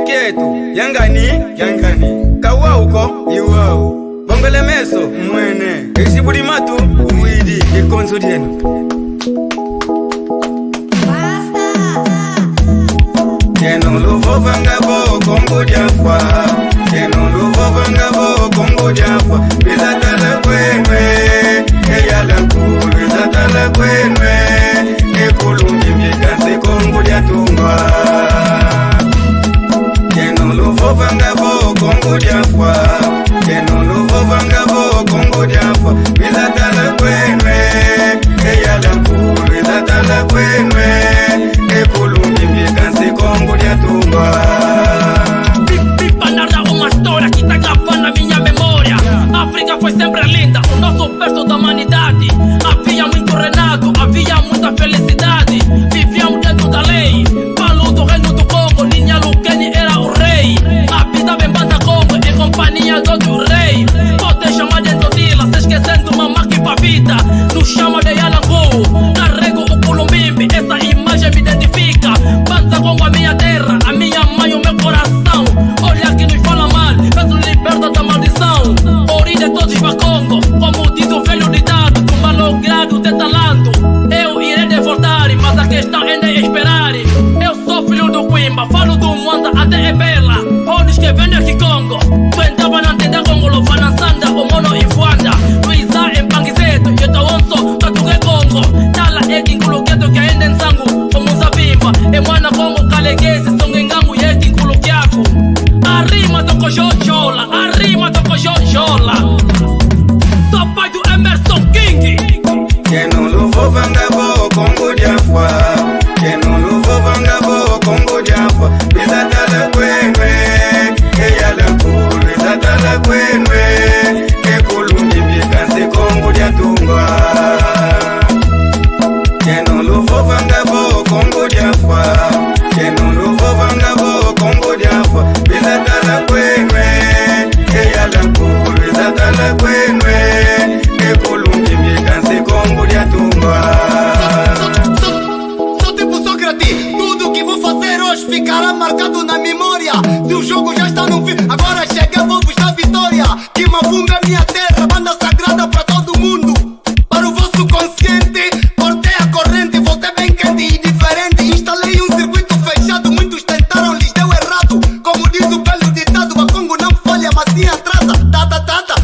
Kietu yangani kawa uko iwao bongole meso mwene isibuli matu umwidi ikonzo dienu Keno luvo vangabo kongo diafwa Keno luvo vangabo kongo diafwa Bizatala kwenwe Eyala kulu bizatala kwenwe Ekulungi mjikase kongo diatungwa Keno luvo vangabo kongo diafwa Keno luvo vangabo kongo diafwa Bizatala kwenwe Eyala kulu bizatala kwenwe Ekulungi mjikase kongo diatungwa Narra uma história que tá gravando na minha memória. África foi sempre linda, o nosso berço da humanidade. Havia muito Renato, havia muita felicidade. Vivíamos dentro da lei. Paulo do reino do Congo, Ninha Lukeni era o rei. Habitava em Banda Congo, em companhia do outro rei. Pode chamar de Todila, se esquecendo uma máquina vida. Nos chama de Yalangu, carrego o Culumbimbi, essa imagem me identifica. Banda Congo, a minha terra, a minha mãe, o meu coração. Olha que nos fala mal, mas liberta da maldição. Origem de todos para Congo, como diz o velho ditado, com malogrado de talento. Eu irei de voltar, mas a questão é de esperar. Eu sou filho do Quimba, falo do Mwanda até Ebela. Olhos que vêm aqui Congo, tu entrava na tenda Congo, Lovana Sanda, o Mono e Fuanda. Luísa em Panguizeto, eu tô onso, Tatugue Congo. Tala é que inculuqueto que ainda em sangue, como Zabimba. E Mwana Congo, Caleguese, Songengango e é que inculuquiaco. Arrima do Cojojola, arrima do Cojojola. Sou pai do Emerson King. Keno luvo vangabo kongo diafwa Keno luvo vangabo kongo diafwa Bizatala kwenwe Eyala kulu bizatala kwenwe Ekulungi mjikase kongo diatungwa Keno luvo vangabo kongo diafwa Keno luvo vangabo kongo diafwa Bizatala kwenwe Eyala kulu bizatala kwenwe Ekulungi mjikase kongo diatungwa Sou tipo Sócrates, tudo que vou fazer hoje ficará marcado na memória. Se o jogo já está no fim, agora chega, vou buscar vitória. Que Mavunga é minha terra, banda sagrada para todo mundo. Para o vosso consciente, cortei a corrente, voltei bem quente e diferente. Instalei um circuito fechado, muitos tentaram, lhes deu errado. Como diz o belo ditado, a Congo não falha, mas sim atrasa. Tata,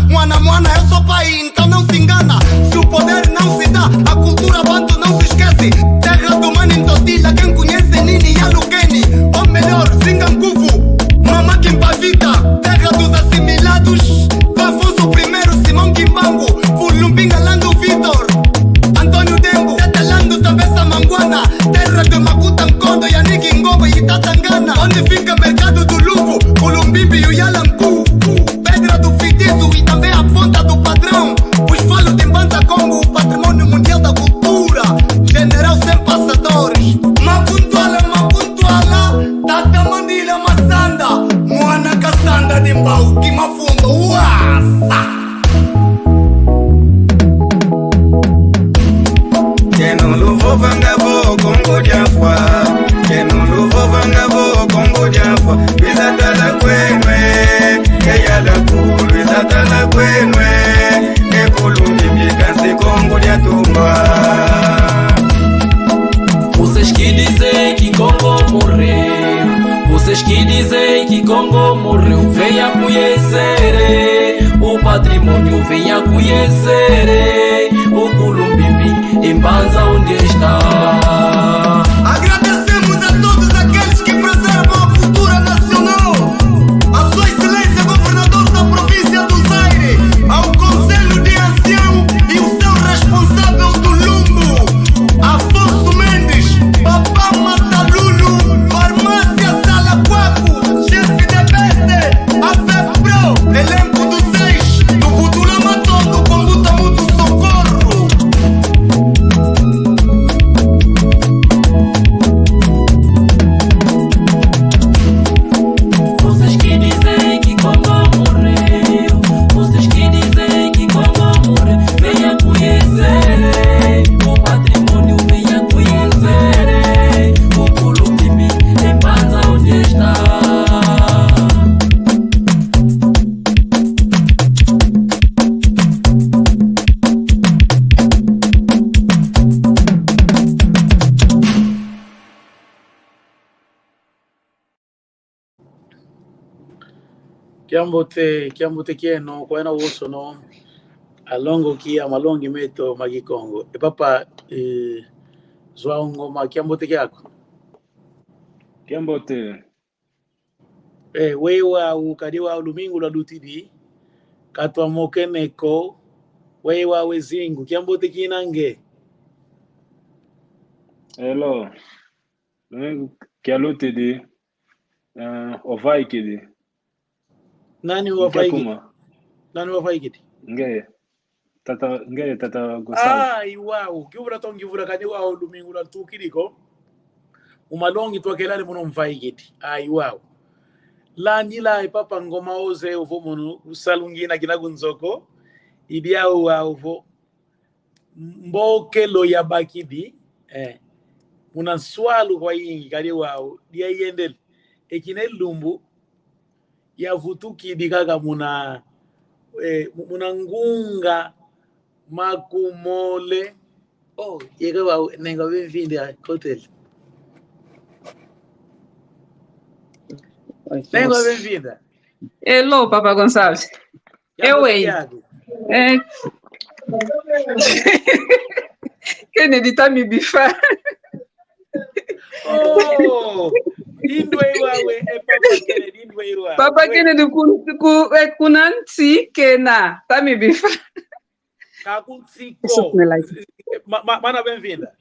Mwana, eu sou pai, então não se engana. Se o poder não se dá, a cultura banto não se esquece. Terra do Mano Todila, quem conhece Nini e Alukeni. Ou melhor, Zinganguvu, Mama Kimpavita. Terra dos assimilados, Afonso I, Simão Kimbangu. Pulumbinga, Lando Vitor, Antônio Dembo, Tetelando, Tabessa Manguana. Terra de Makuta Nkondo, Yannick Ngobo e Tatangana. Onde fica mercado do Luvo, Culumbimbi e o Yalangu. Pedra do Fitizo e também a ponta do padrão. Os falos de Banda Congo, o patrimônio mundial da cultura. General sem passadores. Mapuntuala, Tata Mandila Massanda. Mwana Kassanda de Mbau, Kimafundo, uasa. Keno luvo vangabo kongo diafwa Keno luvo vangabo kongo diafwa Bizatala kwenwe Eyala kulu bizatala kwenwe Ekulungi mjikase kongo diatungwa Vocês que dizem que Congo morreu, vocês que dizem que Congo morreu, venha conhecer o patrimônio, venha conhecer o Culumbimbi em Banza onde está. Agradecemos a todos aqueles que preservam a cultura nacional. A Sua Excelência Governador da Província do Zaire, ao Conselho de Ancião e o seu responsável do Lumbo, Afonso Mendes, Papá Matalulu, Farmácia Salaquaco, chefe de Bete, a FEPRO, elenco do 6, do Butulama todo, com Butamutu São Kiambote kieno kwa na uso no alongo kia malongi meto magikongo e papa zwa ngoma kiambote kyako Kiambote wewa ukadiwa lumingu la dutidi katwa mokeneko wewa wezingu kiambote kinange hello kialote de ovai kidi nani wafaikidi ngeye tata gosal iwao kiuvura tongivura kadiwa lumingu la tukidiko umalongi twakelale muno mfaikidi iwao landila ipapa ngoma oze ovo muno usalungina kinagunzoko idiao ovo mbokelo ya bakidi muna swalu kwa yingi kali wao dia yendel ekine lumbu ya vutuki dikaga muna ngunga makumole yega wao nenga bemvinda hotel nenga bemvinda hello Papa Gonçalves Kennedy tá me bifando. Papa Kennedy kunanti kena tá me bifando. Mana bem-vinda.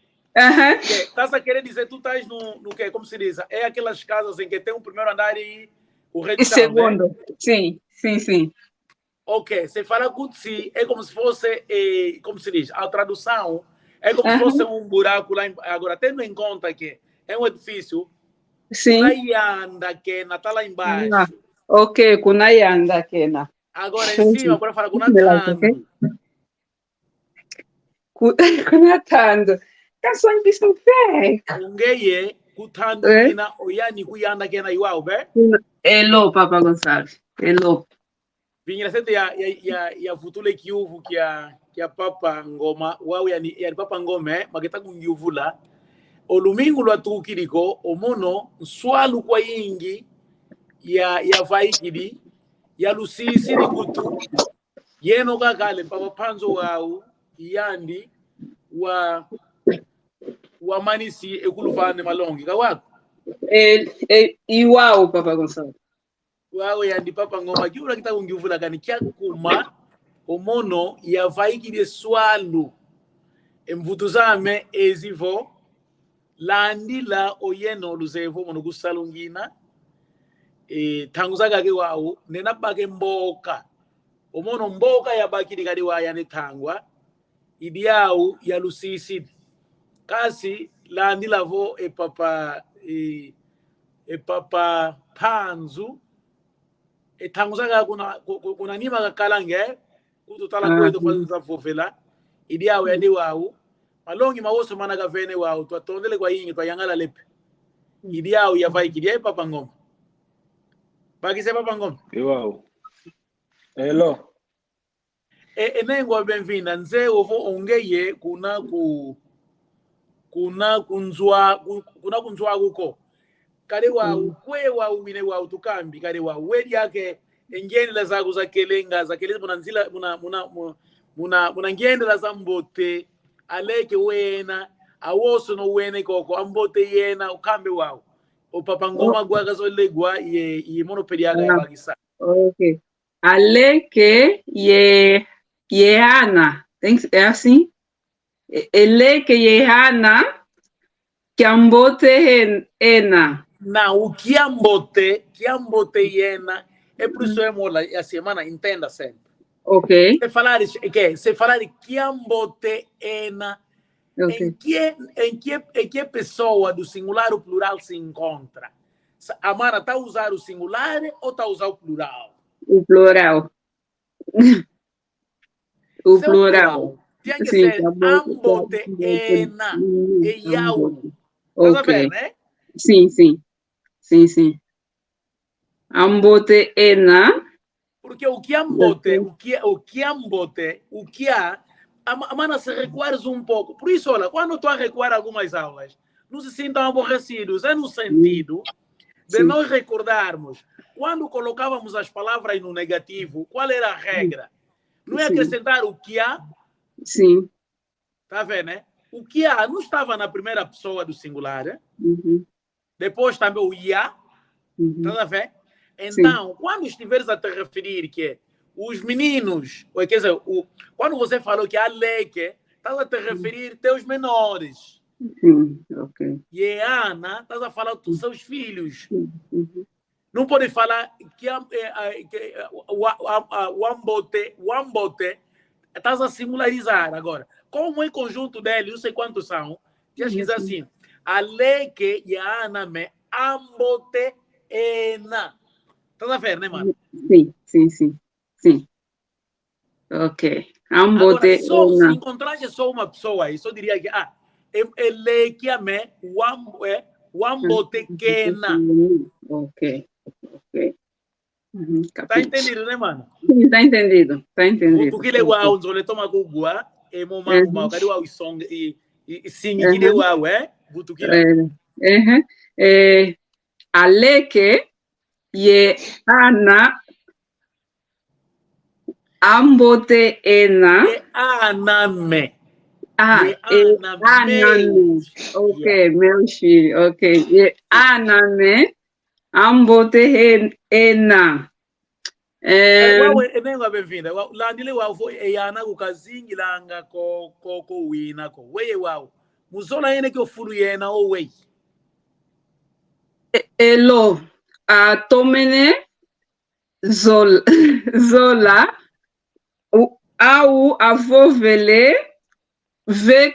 Tá querendo dizer tu estás no que como se diz? É aquelas casas em que tem um primeiro andar e o resto segundo. Né? Sim. Ok, você fala Kutsi, é como se fosse, como se diz, a tradução é como se fosse um buraco lá. Agora, tendo em conta que é um edifício, Kunayanda Kena está lá embaixo. Ok, Kunayanda Kena. Agora, em cima, para falar Kunatando. Kunatando. Canções de fé. Ungeye, Kutando, Ina, Oyani, Kuyanda Kena, Iwao, be? Hello, Papa Gonçalves. Hello. Vinha sente ya futule kiuvu kia papa ngoma wao ya papa ngome mageta kungiuvula olumingu lwa tukiriko omono swalu kwa yingi ya vaikidi ya lusisi ni kutu yeno kakale papa panzo wao yandi wa manisi ekulufane malongi kawako iwao Papa Gonçalves wao yandi papa ngoma kiura kita kungivula kani kya kuma omono ya vaikide swalu emvutuzame ezivo landila oyeno luzevo mono gusalungina tanguzaga ke wao nena bake mboka omono mboka ya bakidi kadi waya ne tangwa idiao ya lusisi kasi landila vo papa panzu tanguzaga kuna nima kakalange kututala kwetu kwanza fofela idiao ya wao malongi mawoso mana gavene wao twatondele kwa yingi twayangala lepe idiao ya vai kidia papa ngoma baki se papa ngoma wow hello enengo benvinda nze ovo ongeye kuna kunzwa kuko kale wa ukwe wa uwine wa utukambi kale wa wedi yake engendela zaku za kelenga za kelezi munanzila muna ngendela za mbote aleke wena awoso no wene koko ambote yena ukambe wao opapa ngoma gwaga zolegwa ye monopediaga ya bagisa okay aleke yehana é assim eleke yehana kiambote ena na o kiambote yena é por isso é mola a semana entenda sempre. Ok. Se falar kiambote ena okay. em que pessoa do singular ou plural se encontra? A Mara está a usar o singular ou está a usar o plural? O plural. O plural. Tem que ser ambote ena e iau. Estás a ver, né? Sim. Ambote ena. Porque o kiambote, o que há, a mana se recuares um pouco. Por isso, olha, quando tu a recuar algumas aulas, não se sintam aborrecidos. É no sentido de nós recordarmos quando colocávamos as palavras no negativo, qual era a regra? Não ia acrescentar o que há? Sim. Tá vendo, né? O que há não estava na primeira pessoa do singular, né? Depois também o ia, tá vendo? Então, quando estiveres a te referir que os meninos, ou quer dizer, quando você falou que há leque, estás a te referir teus menores. Ok. E a Ana, estás a falar dos seus filhos. Não pode falar que o ambote, estás a singularizar agora. Como em conjunto dele, não sei quantos são, tens que dizer assim, a leque e a Ana me ambote ena. Estás a ver, né, mano? Sim. Ok. Ambote agora, só ena. se encontrasse só uma pessoa aí, só diria que, ele que a me, o ambote quena. Ok. Tá entendido, né, mano? Sim, tá entendido. O que ele é o ele toma com o e momango mal, cadê o som e sim, que ele é o Aleke ye ana ambote ena. Ye aname. Aname. Ok, meu filho. Ok. Ye aname ambote ena. Nengo bem-vinda. Lá nele o avô e ana o casinho langa co wina co. Wei uau. Muzola ene que o furu yena o wei. Elo a tomene zola au avô vele ve.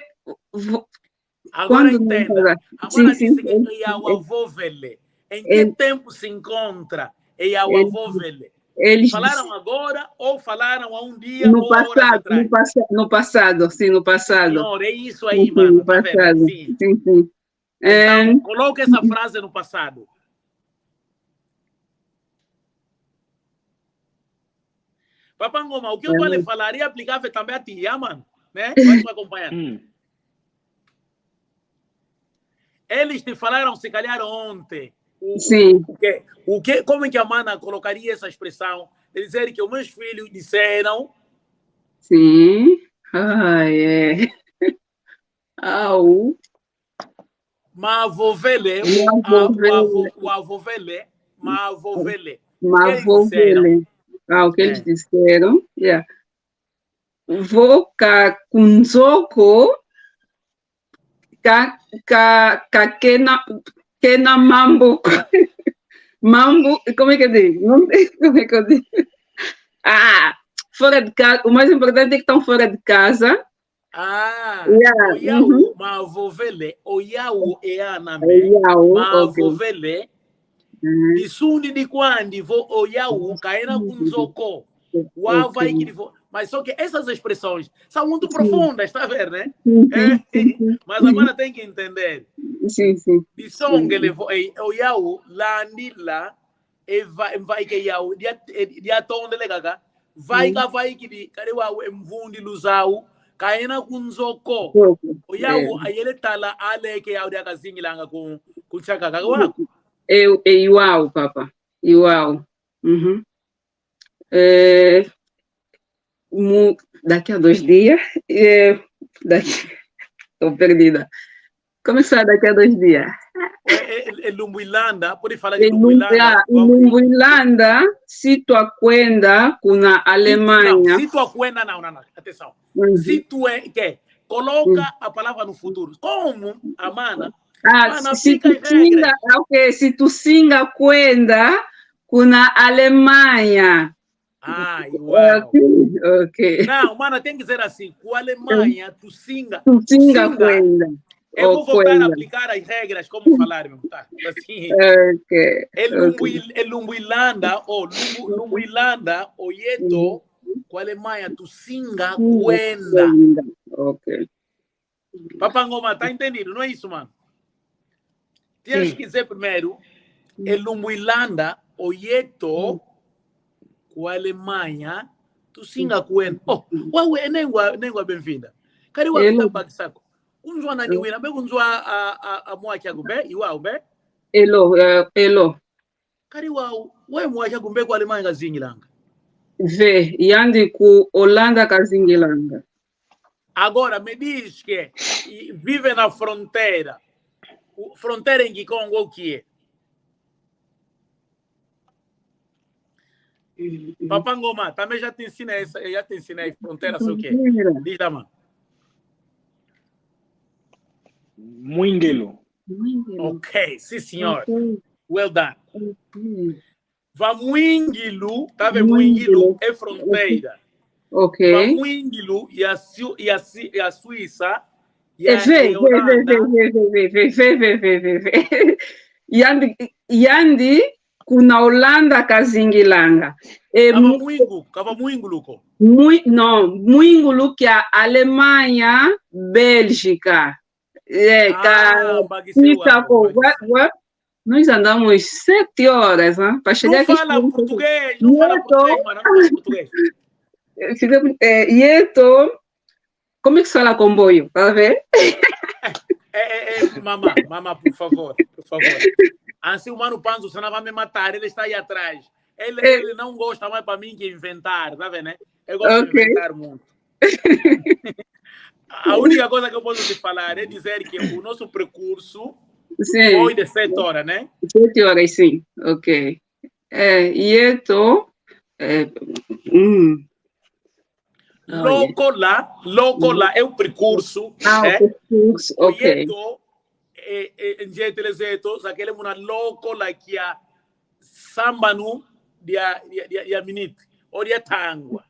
Agora entenda. Agora disse que é o avô vele. Em que tempo se encontra? É o avô vele. Eles falaram agora ou falaram há um dia no ou passado, atrás? no passado, sim, no passado. Senhor, é isso aí, mano. No passado. Sim. Sim. Então, coloque essa frase no passado. Papangoma, o que eu estou lhe falaria aplicável também a ti, mano? Né? Vai acompanhando. Eles te falaram, se calhar, ontem. Sim. Como é que a mana colocaria essa expressão? De dizer que os meus filhos disseram. Sim. Mavovele. O avovele. Mavovele. O que eles disseram. Vou kunzoko kena mambo. Mambo, como é que eu digo? Como é que eu digo? Fora de casa. O mais importante é que estão fora de casa. Oiau, mavovele, oiau e aname, mavovele, de sundi de quando vou oiau, caína kunzoko, vai que mas só que essas expressões são muito profundas, está a ver, né? Mas a mana tem que entender. Sim. De som que ele oiau, landila, e vai que iau, dia tom de legaga, vai que cadê o mvundi lusau, kaina kunzoko oyawo ayele tala ale ke yawde ka zingilanga ku chaka kawa Iuau, papa. Iuau. Daqui a 2 dias. Estou perdida. Começar daqui a 2 dias. Lumbuilanda, pode falar de Lumbuilanda. Lumbuilanda, se tu acuenda com a Alemanha. Se tu acuenda, não. Atenção. Se tu que coloca a palavra no futuro. Como a mana? Se tu singa acuenda com a Alemanha. Uau. Ok. Não, mana, tem que ser assim. Com a Alemanha, tu singa acuenda. Eu vou voltar a aplicar as regras, como falar, meu, tá? Assim, Lumbuilanda, o Yeto, com a Alemanha, tu singa cuenda. Ok. Papangoma, tá entendido? Não é isso, mano? Tens que dizer primeiro, Lumbuilanda, o Yeto, com a Alemanha, tu singa cuenda. Nem bem-vinda. Cadê o Avita Bagsaco? Unzwa na niwina be unzwa a moa kiago be iwa be elo Kariwa we mwacha kumbe kwa Alemanha kazingilanga. Ve, yandi ku Holanda kazingilanga. Agora me diz que vive na fronteira. Fronteira em Congo o que é? Papa Ngoma, também já te ensinei fronteira, sei o quê? Diz lá, mano. Mwingilo. Ok, sim, senhor. Okay. Well done. Okay. Va Mwingilu, tá vendo? Mwingilu é fronteira. Ok. Va Mwingilu e a Suíça e a Ve. Yandi kuna Holanda kazingilanga. Kava Mwingulu ko. Mwingulu que a Alemanha, Bélgica. Nós andamos 7 horas, hein, para chegar aqui. Não fala português, mano, não fala português. Como é que se fala comboio? Tá vendo? Mamá, por favor. Assim o Mano Panzo, você não vai me matar, ele está aí atrás. Ele não gosta mais para mim que inventar, tá vendo, né? Eu gosto de inventar muito. A única coisa que eu posso te falar é dizer que o nosso percurso foi de 7 horas, né? 7 horas, sim. Ok. Louco lá é o percurso. Percurso, ok. Em jeito, aquele muna louco lá que a samba no dia minute ou dia tango.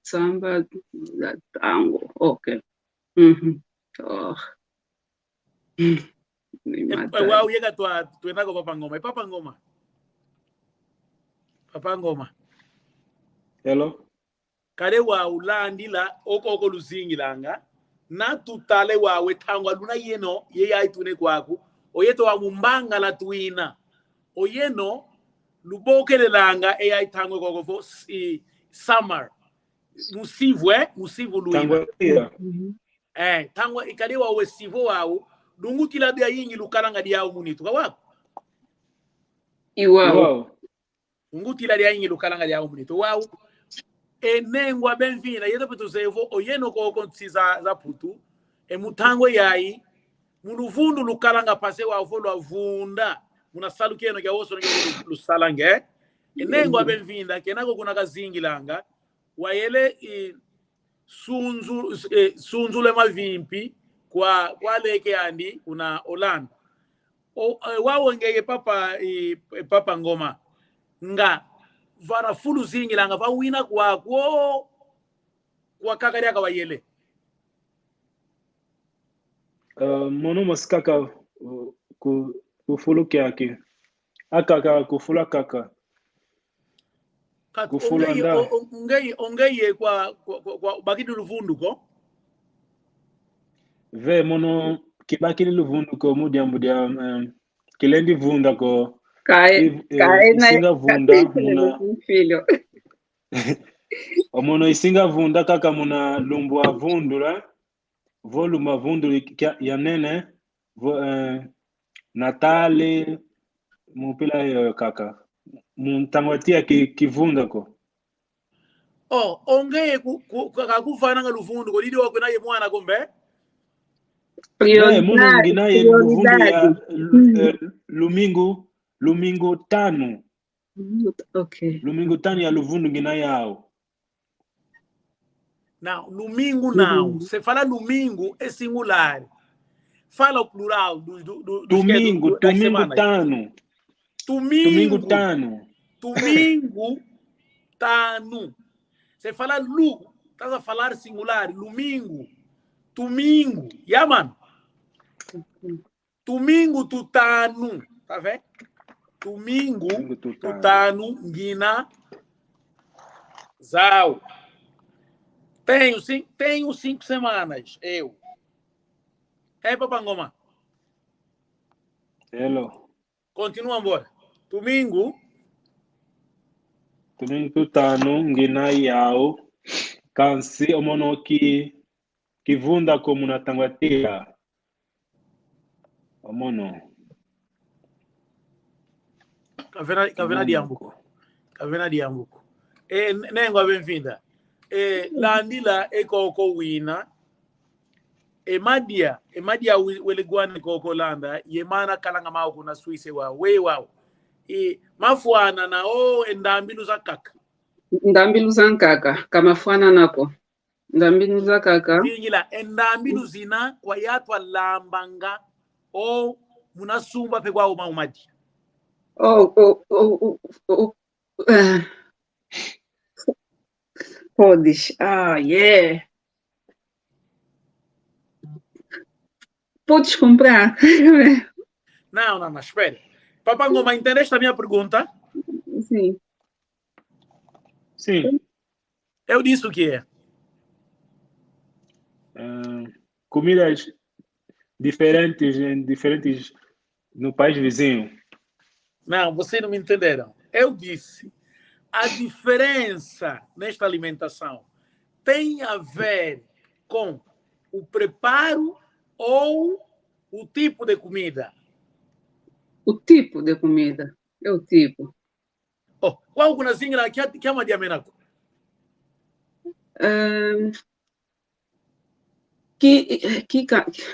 Samba da tango, ok. Uau, chega tu entra com Papa Ngoma. É Papa Ngoma. Hello. Kare wa ulandi la oko luzingi langa na tutale wa wetango aluna yeno ye aitune kwaku oyeto wa mumbanga la tuina oyeno lubokele langa e aitango koko summer musivu luina tango ikade wa wesivo wao dungutila dia yingi lukalanga dia munitu kawapo iwao dungutila dia yingi lukalanga dia munitu wao enengwa benvina yeto petuzevo oyeno koko tsiza za putu mutango yayi munuvundu lukalanga pase wa volo avunda munasalu keno kya woso lusalange enengwa benvinda kenako kuna kazingi langa wayele sunzu le mavimpi kwa leke andi kuna Holanda wawo ngeke papa Ngoma nga vara fulu zingi langa va wina kwa kakari aka wayele mono maskaka kufulu kyake akaka kufula kaka kufula nda ongeye kwa bakidi luvundu ko ve mono kibakidi luvundu ko mudia kilendi vunda ko isinga vunda muna filho omono isinga vunda kaka muna lumbwa vundula voluma vundula ya nene Natale mupila yo kaka muntangwatia kivunda ko ongeye kakufana nga luvundu ko lidi wako naye mwana kombe muno nginaye luvundu ya lumingo tano. Okay. Lumingo tano ya luvundu ngina yao. Now, lumingo now. Se fala lumingo é singular. Fala o plural domingo tano. Domingo tano. Se fala estás a falar singular, domingo. Yeah, man. Domingo tutano. Tá vendo? Domingo tutano, ngina zau. Tenho 5 semanas, eu. Papa Ngoma. Hello. Continua embora. Domingo tutano, ngina yao. Kansi omono kivunda como na tangwatia. Omono. Cavena de Ambuco. Cavena de Ambuco. Nengo bem-vinda. Landila e koko wina. Madia weligwane koko landa. Yemana kalanga mau kuna Suisse wa. Wow. Mafuana na endambilu za kaka. Ndambilu za nkaka. Kama fuana nako. Ndambilu za kaka. Vingila endambilu zina kwa yatwa lambanga munasumba pe kwa maumadi. Podes. Yeah. Podes comprar. Não, espera. Papai Ngoma, entendeste a minha pergunta? Sim. Eu disse o que é. Comidas diferentes no país vizinho. Não, vocês não me entenderam. Eu disse, a diferença nesta alimentação tem a ver com o preparo ou o tipo de comida? O tipo de comida. É o tipo. Qual kuna zingra que é uma diamenaco?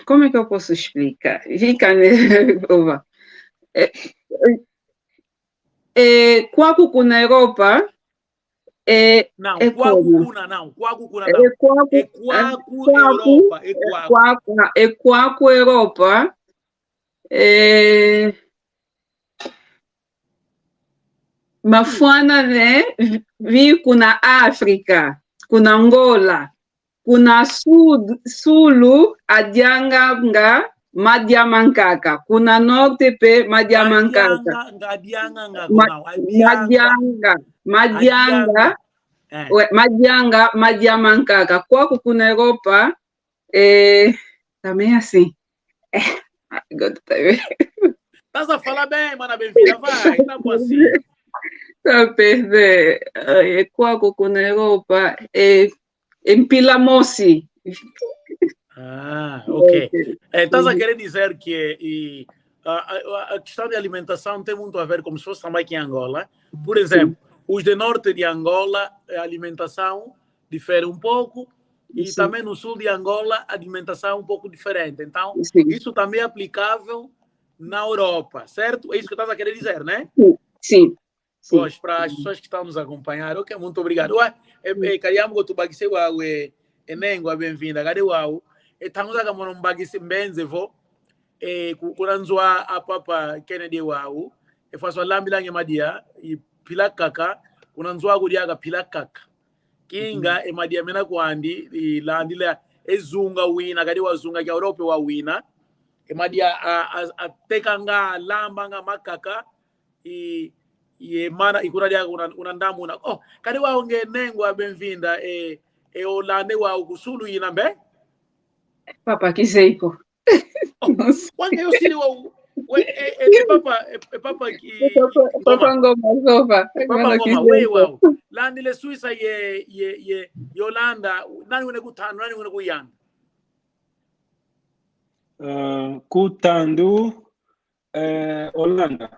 Como é que eu posso explicar? Fica nervosa. Kwaku na Europa não, kwaku kuna não. Kwaku Europa. Mafana né? Vi kuna África, kuna Angola, kuna Sulu, Adianga nga Madiamankaka, kuna Norte pe Madiamankaka. Madiamankaka. Kwaku kuna Europa, também assim. Agora tá vendo? Estás a falar bem, mana bem-vinda, vai, tá bom assim. Tá perder. Kwaku kuna Europa, em Pilamosi. Ok. Estás a querer dizer que a questão de alimentação tem muito a ver como se fosse também aqui em Angola. Por exemplo, os de norte de Angola, a alimentação difere um pouco e também no sul de Angola a alimentação é um pouco diferente. Então, isso também é aplicável na Europa, certo? É isso que estás a querer dizer, né? Sim. Pois, para as pessoas que estão nos acompanhando, ok, muito obrigado. Kariamu tubagise wawe enengwa bem-vinda. Cadê uau? Estamos aqui no bagise benzevo. Kuranzwa a papa Kennedy wau. E faço lambila ngemadia e pilakaka. Kuranzwa gudiaga pilakaka. Kinga e madia mena kwandi e landila ezunga wina. Cadê wazunga que a Europa wa wina? E madia a tekanga lambanga makaka e mana ikuradia unandamu na kadi wa onge nengwa bem-vinda olande wa kusulu inambe papa kiseiko wange eu siri wa papa ngoma we wa landi le Suissa ye Yolanda nani wene kutano nani wene kuyanga Kutandu Holanda.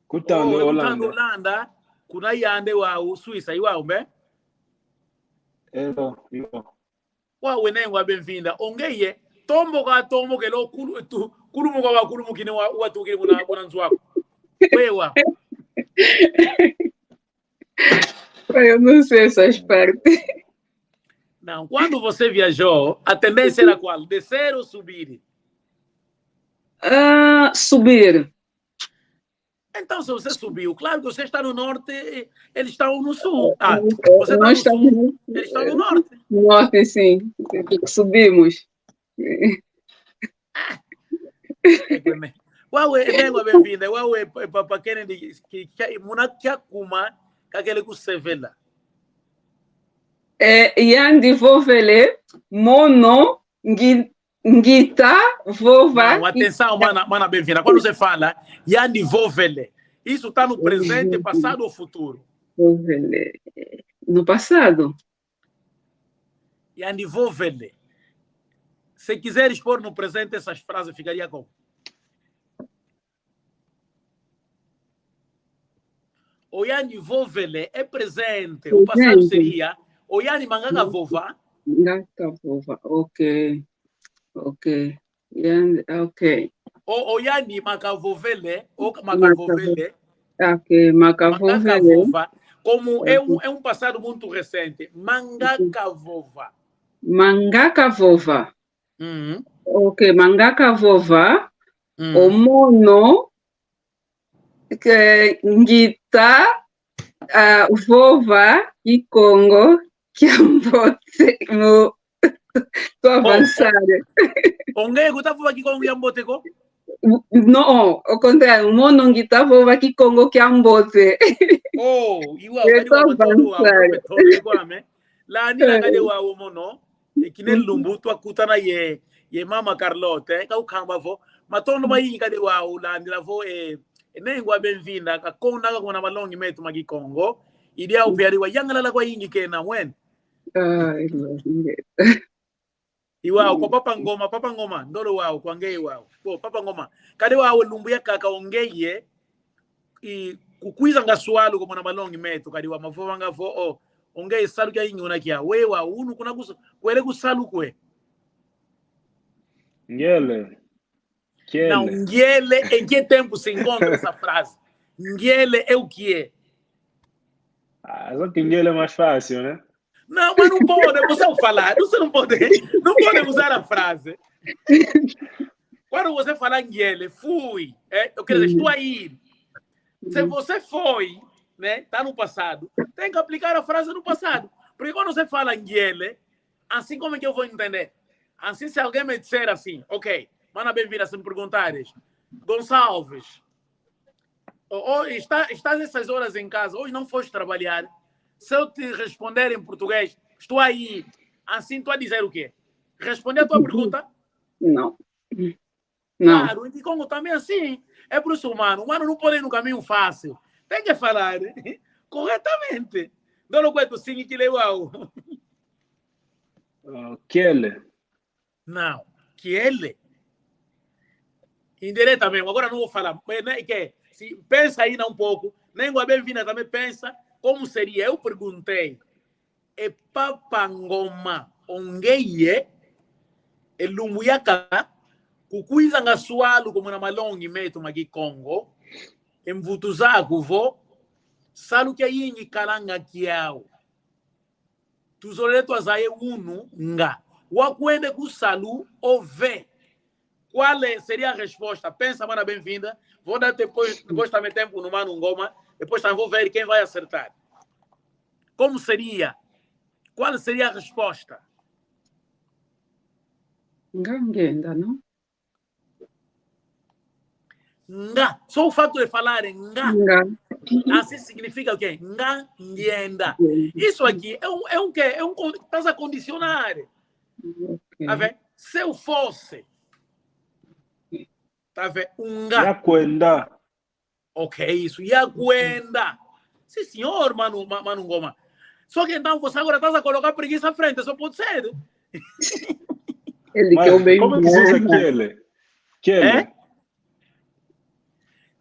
Kutando Holanda kuna yande wa Suissa iwao mbe yo wa wenengwa bem-vinda ongeye tombo ke lo kulumu kwa wakulumu kine watu kine kuna nzwako wewa eu não sei essas partes. Não, quando você viajou a tendência era qual? Descer ou subir? Subir. Então, se você subiu, claro que você está no norte, eles estão no sul. Você Nós está no sul, eles estão no norte. No norte, sim. Subimos. Wawe, nengo bem-vinda. Wawe, Papa Kennedy, que muna kia kuma, kakele kusevela. Yandi vovele, mono, ngita, vova. Não, atenção, mana bem-vinda. Quando você fala, Yandi vovele, isso está no presente, passado ou futuro? Vovele. No passado. Yandi vovele. Se quiseres pôr no presente essas frases, ficaria como? Oyani vovele é presente. O passado seria Oyani mangaka vova. Mangaka vova. Ok. Ok. Ok. Oyani makavovele ou makavovele. Ok, makavovele. Como é um passado muito recente. Mangaka vova. Mangaka vova. Ok, mangaka vova. O mono que ngita vova e Congo que ambote mo tô avançada. Onge guta vova que Congo ambote ko? Não, ao contrário, mono ngita vova que Congo que ambote. Oh, iwa kadi wa matono wa metono kwa me. La ni la kadi wa mono e kine lumbu to akutana ye mama Carlotte ka ukamba vo matono ba yin kadi wa la ni la vo nengwa benvinda ka kona ka kona malongi metu magi Congo idia upiari wa yangala la kwa yingi kena wen iwa ko papa ngoma ndolo wao kwa ngei wao po papa ngoma kadi wa lumbu ya kaka ongeye i kukuiza ngaswalo ko mona malongi metu kadi wa mafova ngafo ongeye salu kya yingi unakia wewa unu kuna kwele kusalu kwe Ngele. Não, Ngiele, em que tempo se encontra essa frase? Ngiele é o que é? Só que Ngiele é mais fácil, né? Não, mas não pode, você falar, você não pode usar a frase. Quando você falar Ngiele, fui, eu quero dizer, estou aí. Se você foi, né, tá no passado, tem que aplicar a frase no passado. Porque quando você fala Ngiele, assim como é que eu vou entender? Assim, se alguém me disser assim, ok, mana bem-vinda, se me perguntares, Gonçalves, estás essas horas em casa, hoje não foste trabalhar, se eu te responder em português, estou aí, assim tu a dizer o quê? Responder a tua pergunta? Não. Claro, em Congo também assim, é por isso humano não pode ir no caminho fácil, tem que falar corretamente. Não é sim que leu Quele. Não, Quele. Indiretamente, agora não vou falar, que se pensa aí um pouco, nem a bem-vinda também pensa como seria. Eu perguntei, é papangoma ongeye, é lumuyaka, kukuiza ngasualu como na malongi meto magi Congo, emvutuzaku vo, salu que aí em kalanga kiao, tuzoleto azaye unu nga, wakwende kusalu ove. Qual seria a resposta? Pensa, mana bem-vinda. Vou dar depois também tempo no Mano Ngoma. Depois também vou ver quem vai acertar. Como seria? Qual seria a resposta? Ngangenda, não? Nga. Só o fato de falar em nga. Assim significa o quê? Nga, ngenda. Isso aqui é um quê? Estás a condicionar. Okay. Tá vendo? Se eu fosse... Tá vendo? Nga. Yakwenda. Ok, isso. Yakwenda. Sim, senhor, Mano Ngoma. Só que então você agora está a colocar preguiça à frente. Só pode ser. Ele Mas, que é o bem. como é que se usa Quele? Quele.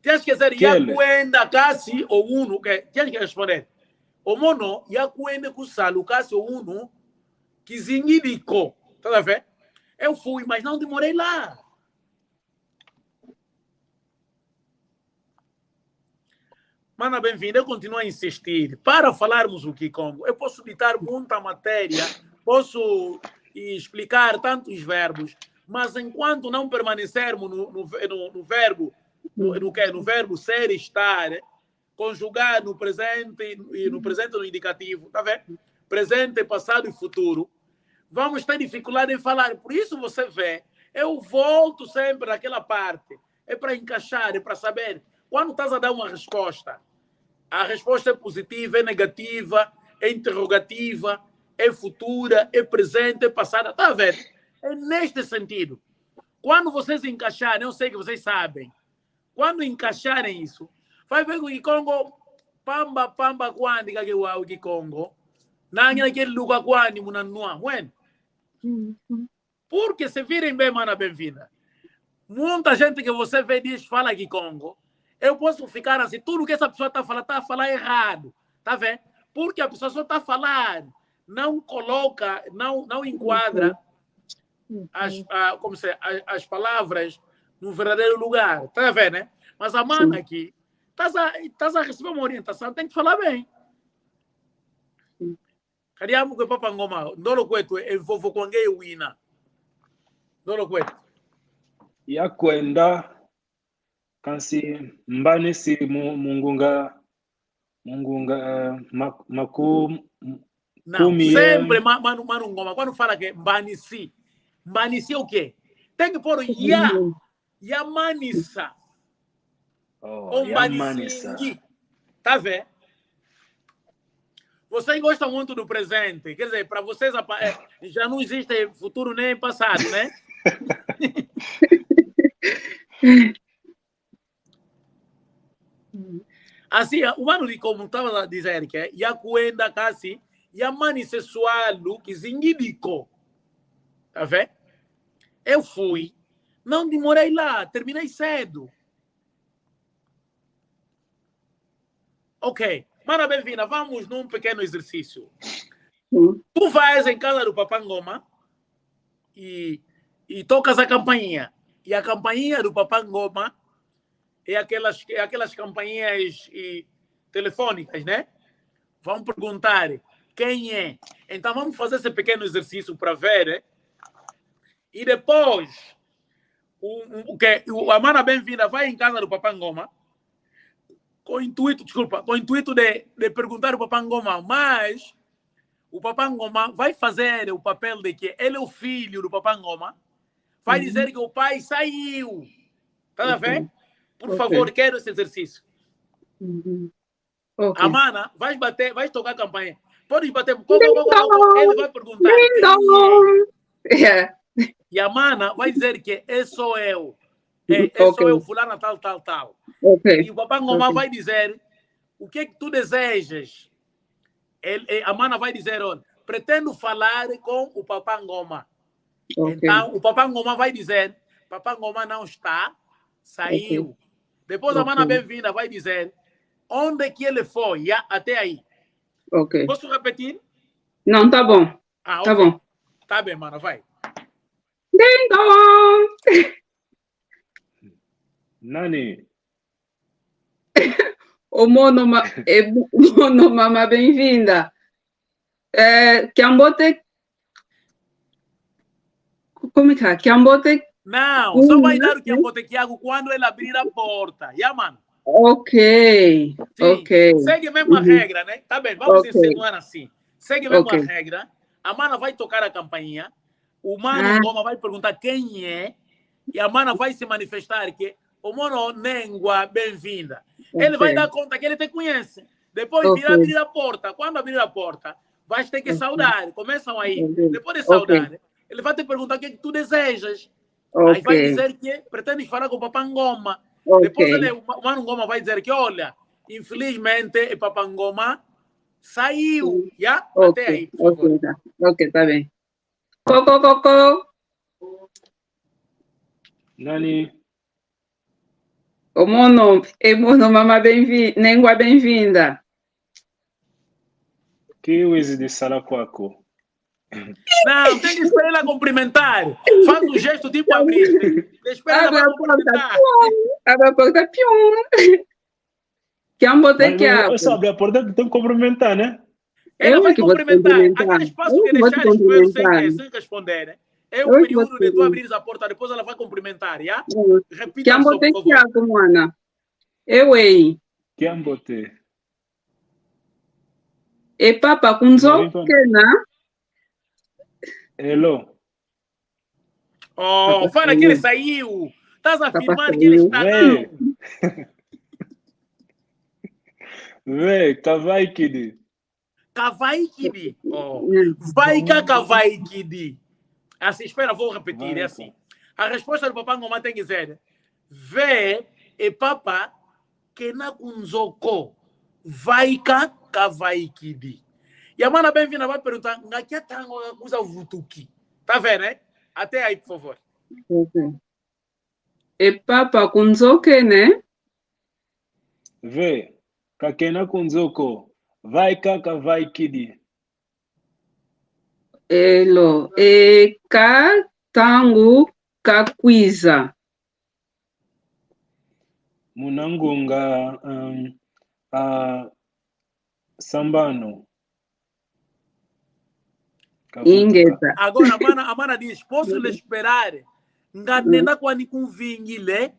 Tens que dizer Yakwenda, Kasi ou Uno. Tens que responder. O mono, Yakwenda, Kusalu, Kasi ou Uno, Kizingidiko. Tá vendo? Eu fui, mas não demorei lá. Mana bem-vinda, eu continuo a insistir. Para falarmos o Kikongo, eu posso ditar muita matéria, posso explicar tantos verbos, mas enquanto não permanecermos no verbo, no verbo ser, estar, conjugar no presente e no indicativo, tá vendo? Presente, passado e futuro, vamos ter dificuldade em falar. Por isso você vê, eu volto sempre naquela parte. É para encaixar, é para saber. Quando estás a dar uma resposta, a resposta é positiva, é negativa, é interrogativa, é futura, é presente, é passada. Está a ver? É neste sentido. Quando vocês encaixarem, eu sei que vocês sabem, quando encaixarem isso, vai ver que o Congo, pamba, quando que o Congo, não é aquele lugar quando munanua, when? Porque se virem bem, mana bem-vinda. Muita gente que você vê diz fala que Congo, eu posso ficar assim, tudo que essa pessoa está a falar errado, tá vendo? Porque a pessoa só está a falar, não coloca, não enquadra as palavras no verdadeiro lugar, tá vendo, né? Mas a mana aqui, estás a receber uma orientação, tem que falar bem. Kariamu que papa ngoma, ndolo kwetu, vovô kwange wina. Ndolo kwetu. Ya kwenda, kansi mbani si mungunga Não, sempre manu ngoma. Quando fala que mbani si o quê? Tem que pôr ya manissa. Oh, ya manissa. Tá vendo? Vocês gostam muito do presente. Quer dizer, para vocês já não existe futuro nem passado, né? Assim, o mano de como estava a dizer que ia cuenda casi, ia manissexual que zinguidico. Tá vendo? Eu fui, não demorei lá, terminei cedo. Ok. Mara bem-vinda, vamos num pequeno exercício. Tu vais em casa do Papá Ngoma e tocas a campainha. E a campainha do Papá Ngoma é aquelas campainhas telefônicas, né? Vão perguntar quem é. Então vamos fazer esse pequeno exercício para ver, né? E depois, a Mara bem-vinda vai em casa do Papá Ngoma com o intuito de perguntar ao Papá Ngoma, mas o Papá Ngoma vai fazer o papel de que ele é o filho do Papá Ngoma, vai dizer que o pai saiu. Tá vendo? Por favor, quero esse exercício. A Mana, vai tocar a campanha. Pode bater. Ele vai perguntar. Quem é? E a Mana vai dizer que sou eu. Sou eu, fulano, tal. E o Papá Ngoma vai dizer o que tu desejas. A Mana vai dizer, olha, pretendo falar com o Papá Ngoma. Então, o Papá Ngoma vai dizer, Papá Ngoma não está, saiu. Depois a Mana bem-vinda vai dizer onde que ele foi, até aí. Posso repetir? Não, tá bom. Tá bom. Tá bem, Mana, vai. Ding dong! Nani? O mono mama bem-vinda. Kiambote. Como é que é? Kiambote. Não, só vai dar o Kiambote Kiago quando ele abrir a porta. Mano? Ok. Segue mesmo a regra, né? Tá bem, vamos insinuar assim. Segue mesmo a regra. A Mana vai tocar a campainha. O Mano Ngoma vai perguntar quem é. E a Mana vai se manifestar que o Mono Nengua, bem-vinda. Ele vai dar conta que ele te conhece. Depois virá abrir a porta. Quando abrir a porta, vai ter que saudar. Começam aí. Depois de saudar, ele vai te perguntar o que tu desejas. Aí vai dizer que pretende falar com o Papá Ngoma. Depois o Mano Ngoma vai dizer que, olha, infelizmente o Papá Ngoma saiu. Até aí, por favor. Ok, tá bem. Coco. Nani? O mono mama bem-vinda, Nengua bem-vinda. Que uso de sala quaco? Não, tem que esperar ela cumprimentar. Faz um gesto tipo abrir. Espera ela cumprimentar. Abre a porta, pium. Que é um botequeado. Eu só abri a porta, tem que cumprimentar, né? Ela vai cumprimentar. Aquele espaço que deixar sem responder, né? É o período de tu abrir a porta, depois ela vai cumprimentar, já? Repita, que é um botequeado, mana. Que é um bote? E papa, kunzo, que na? Hello. Oh, fala que ele saiu. Estás a afirmar que ele está não. Vê, Kavaikidi. Kavaikidi. Vai cá, Kavaikidi. Assim, espera, vou repetir. É assim. A resposta do Papá Ngoma tem que dizer: vê e papa que na kunzoko. Vai cá, Kavaikidi. E a Mana bem-vinda vai perguntar: na que tango usa o vutuki? Tá vendo, né? Até aí, por favor. E papa kunzoke, né? Vê, kakena kunzoko, vai kaka, vai kidi. Elo, ka tangu kakwiza. Munangunga sambano. Ingeta. Agora, a mana diz, posso lhe esperar? Nganenda kwani kunvingile?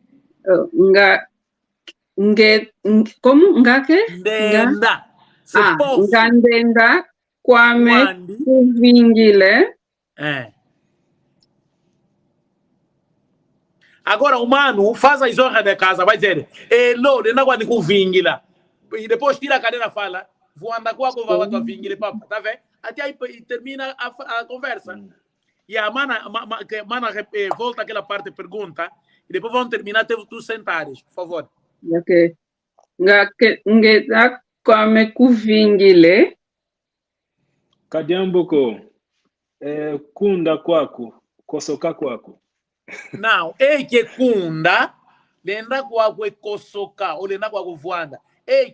Como? Ngake? Ndenda. Se posso. Ngandenda kwame kuvingile. Agora o mano faz as honras da casa, vai dizer, lo, ndenda kwani kunvingila. E depois tira a cadeira e fala, vou andar com a cova tua vingile, papa, tá vendo? Até aí termina a conversa. E a mana volta aquela parte pergunta e depois vamos terminar tu sentares, por favor. Ok. Ngeta kwame kuvingile. Kadiambuko, kunda kwako, kosoka kwako. Não, que kunda, lenda kwako kosoka, ou lenda kwako voanda.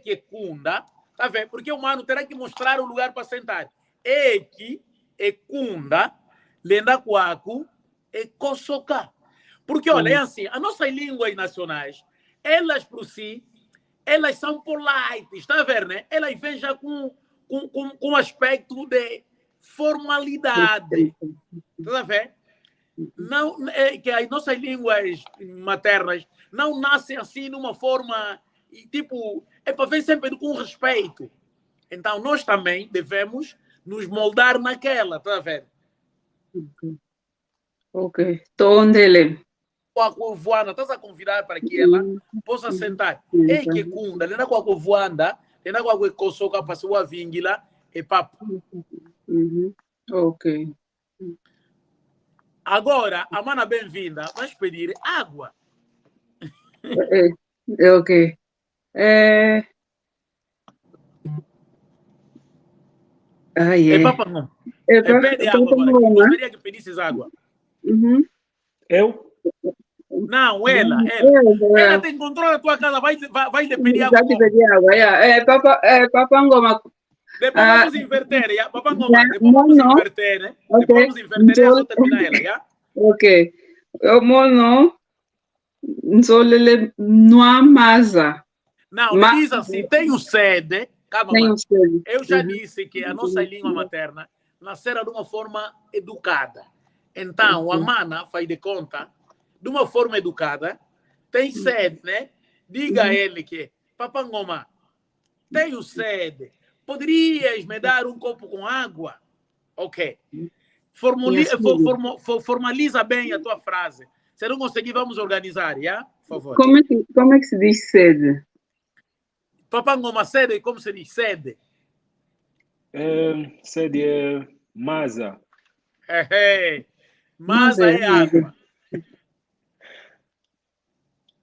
Que kunda, tá vendo? Porque o mano terá que mostrar o lugar para sentar. Que kunda, lenda kwako kosoka. Porque, olha, é assim, as nossas línguas nacionais, elas por si, elas são polites, tá vendo, né? Elas vêm já com aspecto de formalidade, tá vendo? Não, que as nossas línguas maternas não nascem assim numa forma, tipo, é para ver sempre com respeito. Então, nós também devemos nos moldar naquela, tá vendo? Ok, tondele. A covoanda, estás a convidar para que ela possa sentar. Que kunda, lenda com a covoanda, lenda com a cosoca para sua vingila e papo. Ok. Agora, a mana bem-vinda, vais pedir água. Ok. Papa não. Pede água agora. Gostaria que pedisses água. Eu? Não, ela tem controle da tua casa, vai lhe pedir água. Papa Ngoma. Depois vamos inverter, já? Papa Ngoma, depois vamos inverter, né? Depois vamos inverter e só terminar ela, já? Ok. O mono nzolele nuamaza. Não, diz assim, tenho sede. Calma, mano. Eu já disse que a nossa língua materna nascerá de uma forma educada. Então, a mana faz de conta, de uma forma educada, tem sede, né? Diga a ele que, Papa Ngoma, tenho sede. Poderias me dar um copo com água? Ok. Formaliza bem a tua frase. Se não conseguir, vamos organizar, já? Por favor. Como é que se diz sede? Papa Ngoma, sede, como se diz? Sede. Sede é masa. Masa é água.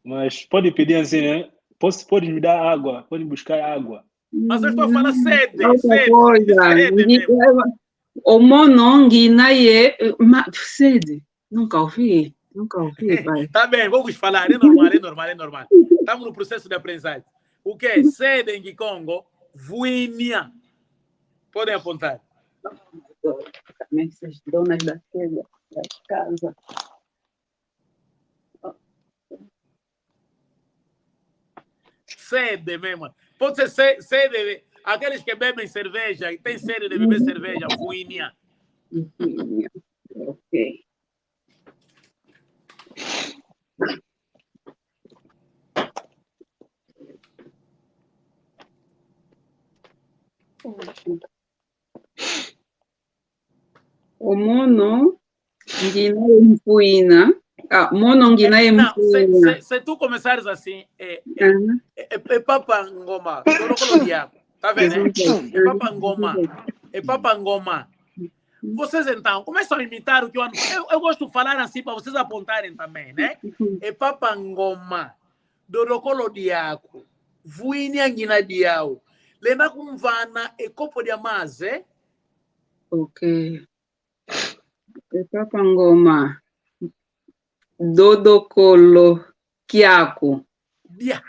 Mas pode pedir assim, né? Pode me dar água, pode buscar água. Mas eu estou a falar sede. O monongi naie sede. Nunca ouvi, pai. Tá bem, vamos falar. É normal. Estamos no processo de aprendizagem. O que é sede em Kikongo? Vuinia. Podem apontar. Essas donas da casa. Sede mesmo. Pode ser sede. Aqueles que bebem cerveja e têm sede de beber cerveja. Vuinia. Ok. O mono nginaye mfuina. Mono nginaye mfuina. Se tu começares assim, Papa Ngoma, tá vendo? É Papa Ngoma. Vocês então começam a imitar o que eu gosto de falar assim para vocês apontarem também, né? É Papa Ngoma, Dorocolo Diaco, Vuinia Ngina Diao, Lena Kumvana e Copo de Amaze. Ok. É Papa Ngoma, Dodocolo Kiako. Dia.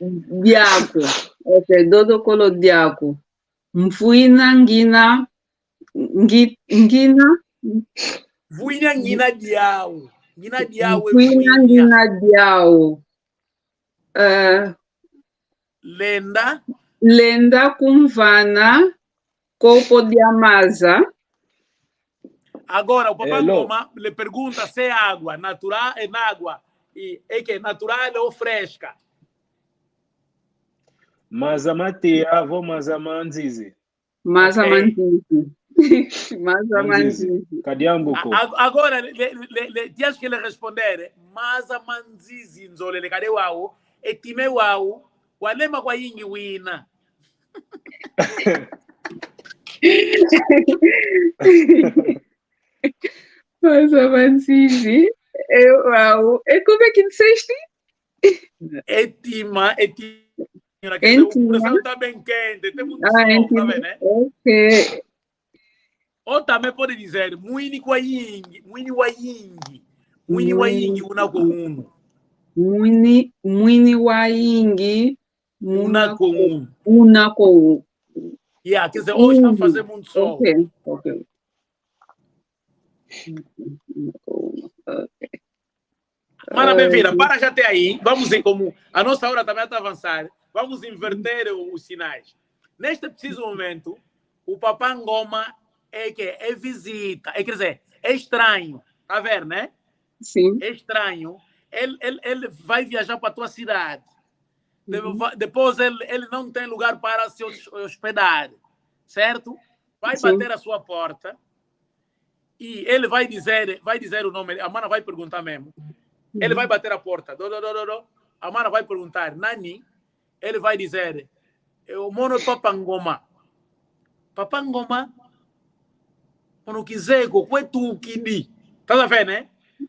diaco. Ok, dodo colo diaco. Mfuina ngina ngina. Vuina ngina diao. Ngina diao Mfuina ngina diao. Lenda kumvana copo de amasa. Agora, o Papá Ngoma lhe pergunta se é água natural, é água, é que é natural ou fresca. Maza matia, vou maza manzizi. Maza manzizi. Maza manzizi. Kadiambuko. Agora, tens que ele responder, maza manzizi nzolele, cadê uau? E time uau, walema kwa yingi wina. Maza manzizi. Uau. E como é que disseste? Etima. O coração está bem quente, tem muito sol, tá vendo, né? Ok. Ou também pode dizer, muini kwa yingi, muini wa yingi una com uno. Muini wa yingi una com um. Una com um. Yeah, quer dizer, hoje está fazendo muito sol. Ok. Mana bem-vinda, para já até aí, vamos ver como a nossa hora também está a avançar, vamos inverter os sinais. Neste preciso momento, o Papá Ngoma é visita, quer dizer, é estranho, tá vendo, né? Sim. É estranho, ele vai viajar para a tua cidade, depois ele não tem lugar para se hospedar, certo? Vai bater a sua porta e ele vai dizer o nome, a mana vai perguntar mesmo. Ele vai bater a porta. A mana vai perguntar, Nani? Ele vai dizer, o mono Papá Ngoma. Papá Ngoma? Mono Kizeko, que tu kidi? Tá vendo, né?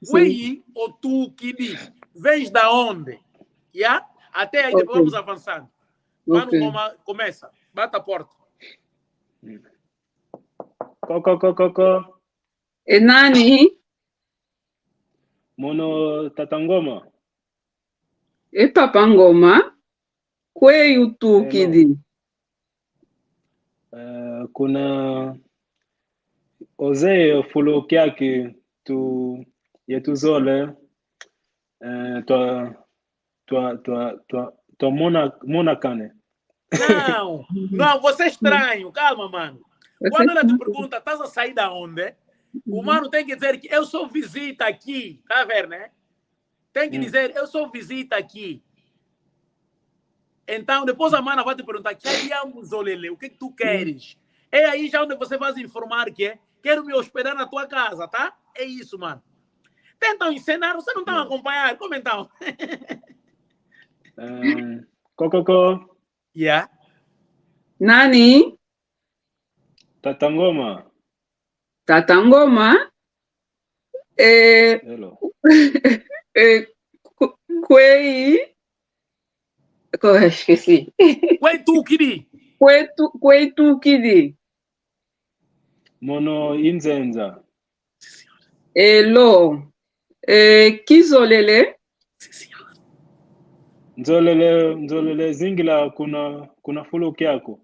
Que o tu kidi? Vens da onde? Yeah? Até aí depois vamos avançando. Mano Ngoma começa. Bata a porta. Coco. E Nani? Mono Tatangoma. E Papá Ngoma? Que o tu kidi? Kuna ozee fulo kyake tu yetuzole tua mona cane. Não, você é estranho, calma, mano. Quando ela te pergunta, estás a sair da onde? O mano tem que dizer que eu sou visita aqui, tá vendo, né? Tem que dizer, eu sou visita aqui. Então, depois a mana vai te perguntar, o que tu queres? É aí já onde você vai informar que quero me hospedar na tua casa, tá? É isso, mano. Tentam ensinar, você não está a acompanhar, como então? Coco. Yeah. Nani? Tatangoma. Hello. Esqueci. Tu kidi. Mono inzenza. Hello. Kizolele. Nzolele zingila kuna fulo kyako.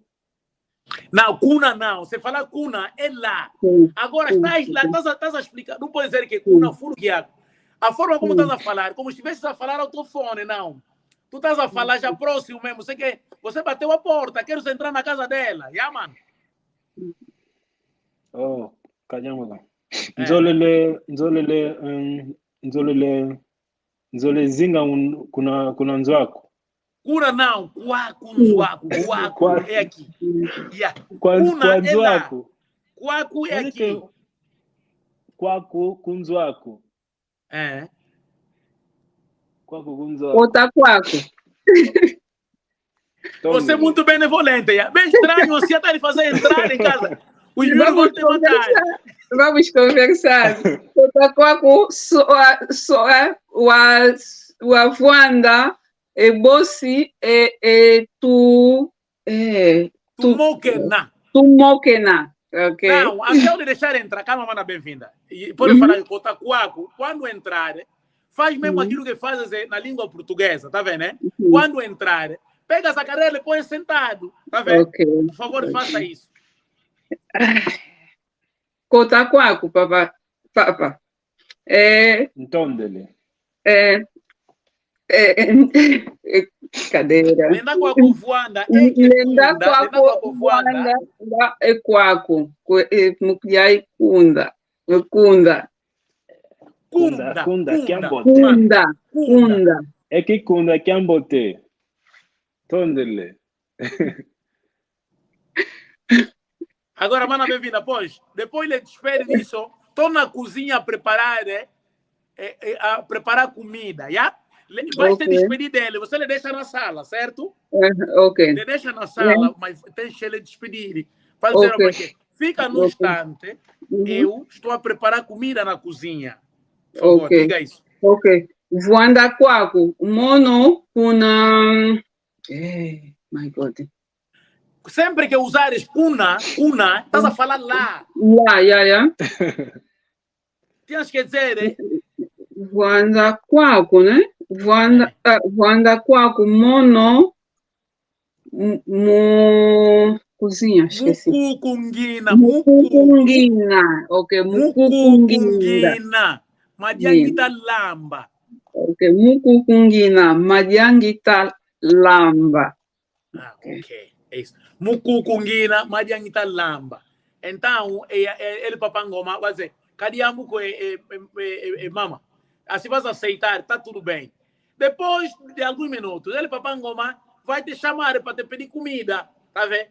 Não, cuna não. Você fala cuna, é lá. Agora, estás a explicar. Não pode dizer que cuna, fulo kyako. A forma como estás a falar, como se estivesse a falar ao telefone, não. Tu estás a falar já próximo mesmo. Você bateu a porta, quero entrar na casa dela. Yeah, mano. Oh, caramba. Nzole zinga kuna nzwako. Cura não, nzwako, é aqui. Yeah. Cuna é lá. Quaco é aqui. Quaco kunzwako. Quaco kunzwako. Outra quaco. Você é muito benevolente. Bem estranho, você está a fazer entrar em casa. Os meus vão te matar. Vamos conversar. Outra quaco o avuanda e bossi e tu mokena. Ok. Não, até eu deixar entrar, calma, mana bem-vinda. Pode falar que o Otaquaco, quando entrar, faz mesmo aquilo que faz na língua portuguesa, tá vendo, né? Quando entrar, pega essa cadeira e põe sentado, tá vendo? Por favor, faça isso. Cota quaco, papa. Então, dele. Cadeira. Lenda com a voanda, Lenda com a voanda é quaco. Mucliai cunda. Cunda. É que cunda que ambote. Tondele. Agora, mana bem-vinda, pois. Depois ele despede disso, estou na cozinha a preparar, a preparar comida, já? Vai se despedir dele, você lhe deixa na sala, certo? Ok. Ele deixa na sala, mas deixa ele despedir. Faz dizer porque fica no instante, eu estou a preparar comida na cozinha. Por favor, diga isso. Ok. Voanda quaco, mono, kuna... my God. Sempre que usares cuna, estás a falar lá. Lá. Tens que dizer... Voanda quaco, né? Voanda quaco, mono, cozinha, esqueci. Mucungina. Ok, mucungina. Madiangita lamba. Ok, mucungina, madiangita lamba. Ok, é isso. Mucungina, madiangita lamba. Então, ele papangoma vai dizer, cadiambu com mama. Assim vas aceitar, tá tudo bem. Depois de alguns minutos, ele papangoma vai te chamar para te pedir comida, tá vendo?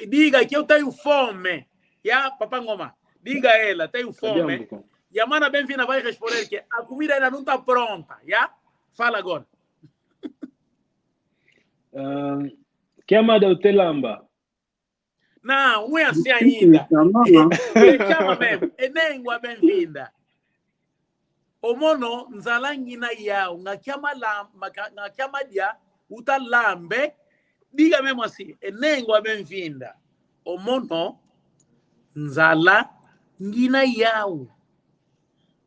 Diga que eu tenho fome. Já, papangoma, diga a ela, tenho fome. E a mana bem-vinda vai responder que a comida ainda não está pronta, já? Fala agora. Que amada o telamba? Não é assim ainda. Ele chama mesmo, é nem a bem-vinda. O mono nzalangina yao ngakiama dia utalambe diga mesmo assim enengwa bem-vinda o mono nzalangina yao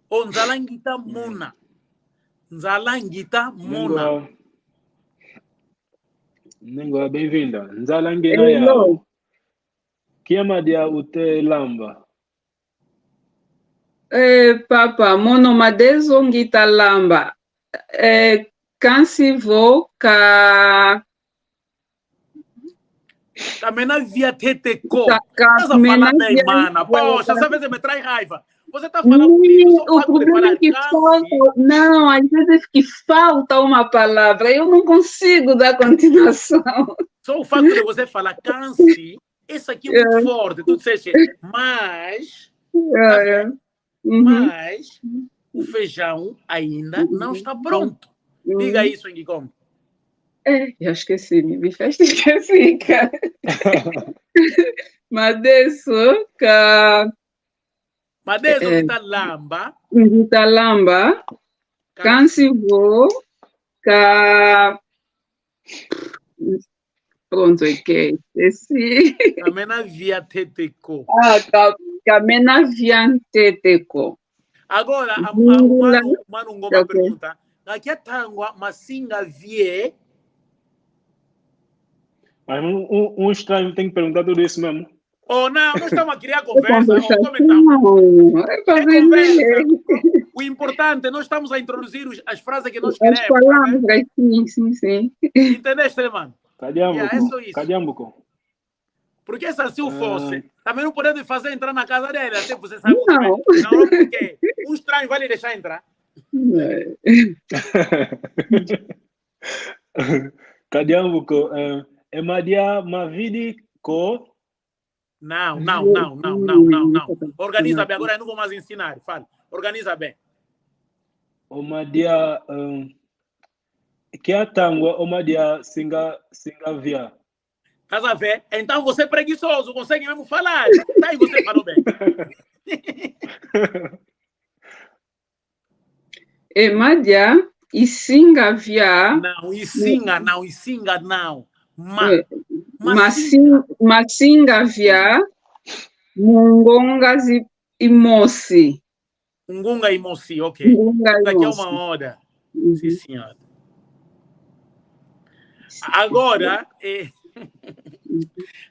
o nzalangita muna Nengwa bem-vinda nzalangina yao kiama dia utelamba. Papa, mono madezo ngita lamba. Kansi vo ka... Camena via teteko. Estás a falar bem, mana. Poxa, essa vez me traz raiva. Você está falando comigo, só o problema é que falta, não, às vezes que falta uma palavra. Eu não consigo dar continuação. Só o fato de você falar canse, isso aqui é muito forte. Tu disseste, mas... Mas o feijão ainda não está pronto. Diga isso, Ngicom. Eu esqueci, me fez esquecer, cara. Madeso, Ngita lamba. Ngita lamba. Cansivo, pronto, ok. Esse. Camena via teteko. Camena via teteko. Agora, mano ngoma pergunta. Aqui a tangwa masinga vie. Estranho tem que perguntar tudo isso mesmo. Oh, não estamos a criar conversa. Conversa. O importante, nós estamos a introduzir as frases que nós queremos. Sim. Entendeste, mano? Cadiambuco. Porque se assim fosse, também não podemos fazer entrar na casa dele, até você sabe muito bem. Não, porque um estranho vai lhe deixar entrar. Cadiambuco, Emadia Mavidi Co. Não. Organiza bem, agora eu não vou mais ensinar. Fala, organiza bem. Omadia que a tangwa omadia singa via. Estás a ver? Então você é preguiçoso, consegue mesmo falar. Tá aí, você falou bem. Emadia e singa via. Não. Masinga via mungongas e moci. Ngunga e Moci, ok. Ngunga e Daqui a Moci. uma hora. Sim, senhora. Agora,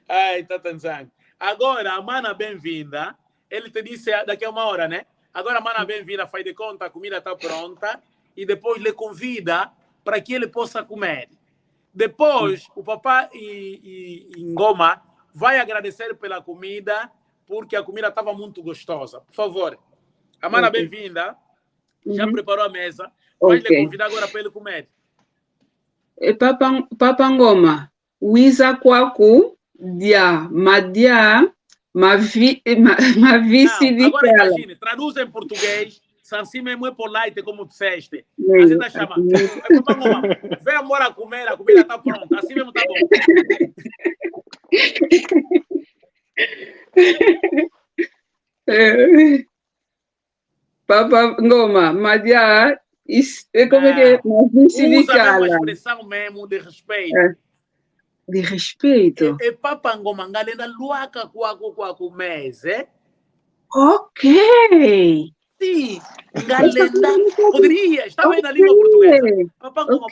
ai, tá tanzando. Agora, a mana bem-vinda. Ele te disse daqui a uma hora, né? Agora a mana bem-vinda, faz de conta, a comida está pronta e depois lhe convida para que ele possa comer. Depois, o papai e Ngoma vai agradecer pela comida, porque a comida estava muito gostosa. Por favor, a mana bem-vinda, já preparou a mesa, vai lhe convidar agora para ele comer. Papa Ngoma, Wiza Kwaku, Dia, Madia, Mavice de agora imagine, traduz em português, Sansi mesmo é polite, como disseste. Assim está chamando. Papa Ngoma, vem agora comer, a comida está pronta. Assim mesmo está bom. Papa Ngoma, Madia, como é que é? Usa uma expressão mesmo de respeito. De respeito. E Papa Ngoma, galera, luaca com mês, é? Ok. Sim, galera, poderia, está bem na língua portuguesa. Papa Ngoma,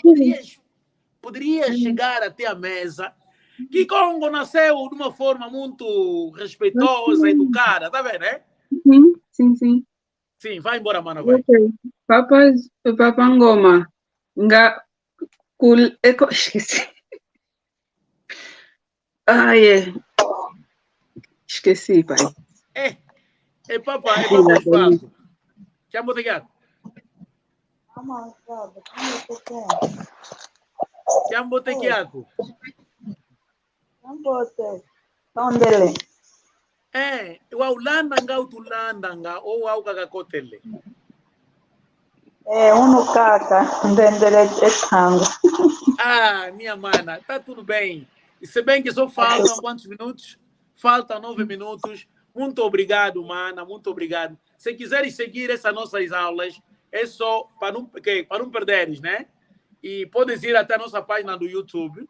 poderia chegar até a mesa. Que Congo nasceu de uma forma muito respeitosa, educada, tá vendo, né? Sim, sim. Sim, vai embora, mana, vai. Okay. Papa Ngoma, esqueci. Esqueci, pai. Papa Osvaldo. Chiamo te gato. Chiamo te chiaco. Tondele. Wa ulandanga utulandanga ou au kakakotele. Uno kaka, ndendele etango. Minha mana, tá tudo bem. E se bem que só faltam quantos minutos? Faltam 9 minutos. Muito obrigado, mana, muito obrigado. Se quiseres seguir essas nossas aulas, é só para não perderes, né? E podes ir até a nossa página do YouTube,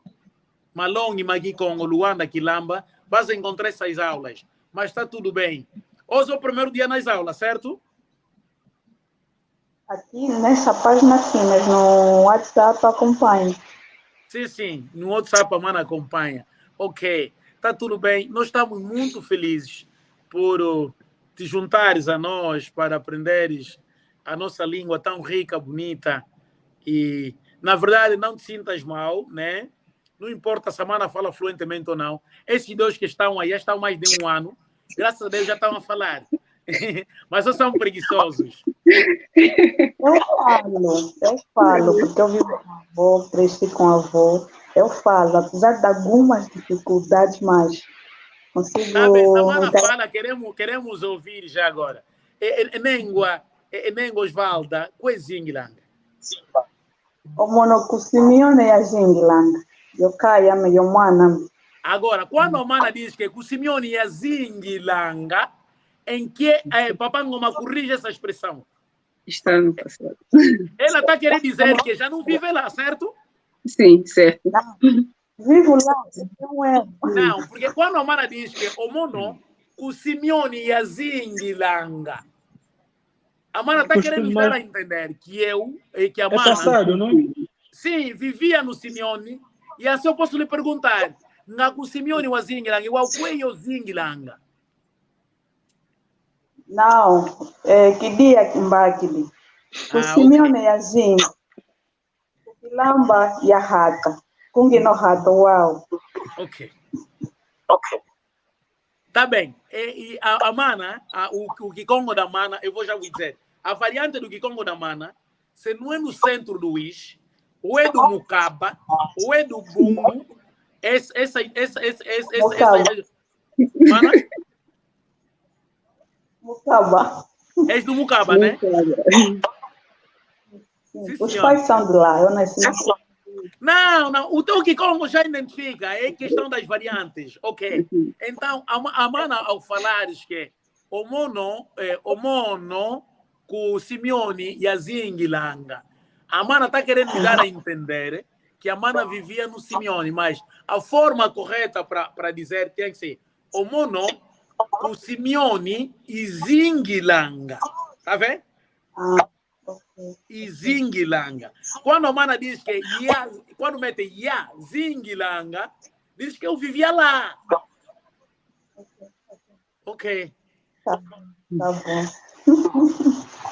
Malong Magi Congo, Luanda Quilamba, vas encontrar essas aulas. Mas está tudo bem. Hoje é o primeiro dia nas aulas, certo? Aqui nessa página sim, mas no WhatsApp acompanha. Sim, no WhatsApp a mana acompanha. Ok, está tudo bem. Nós estamos muito felizes por te juntares a nós para aprenderes a nossa língua tão rica, bonita. E, na verdade, não te sintas mal, né? Não importa se a mana fala fluentemente ou não. Esses dois que estão aí já estão mais de um ano. Graças a Deus já estão a falar. Mas só são preguiçosos. Eu falo, porque eu vivo com a avó, cresci com a avó. Eu falo, apesar de algumas dificuldades, mas consigo... Tá bem, Samana fala, queremos ouvir já agora. Nengua Osvalda, Quezinglang. O monocussimione é a Jinglang. Eu caia meio mwana. Agora, quando a mana diz que Cussimione é Zingilanga, em que Papa Ngoma corrige essa expressão? Está no passado. Ela está querendo dizer que já não vive lá, certo? Sim, certo. Não, vivo lá, não é. Não, porque quando a mana diz que o mono Cussimione é Zingilanga, a mana está querendo dar a entender que que a mana... É passado, não? Sim, vivia no Simeone. E assim eu posso lhe perguntar, na Simeone o Zingilanga, igual foi o Zingilanga? Não, que dia que mbakili. O Simeone é assim. O Quilamba e a rata. Kungi no rato, uau. Ok. Tá bem. E a mana, o Kikongo da mana, eu vou já vos dizer. A variante do Kikongo da mana, se não é no centro do Ish, ou é do Mukaba, ou é do Bumbu, essa mana? Mukaba. És do Mukaba, né? Sim, os pais são de lá, eu nasci. Não, o teu Kikongo já identifica, é questão das variantes, ok? Então, a mana, ao falares que o mono com o Simeone e a Zingilanga, a mana está querendo me dar a entender que a mana vivia no Simeone, mas a forma correta para dizer tem que ser o mono com Simeone e Zingilanga. Tá vendo? Ok. E zingilanga. Quando a mana diz que ya, quando mete ya, zingilanga, diz que eu vivia lá. Ok. Tá bom. Tá bom.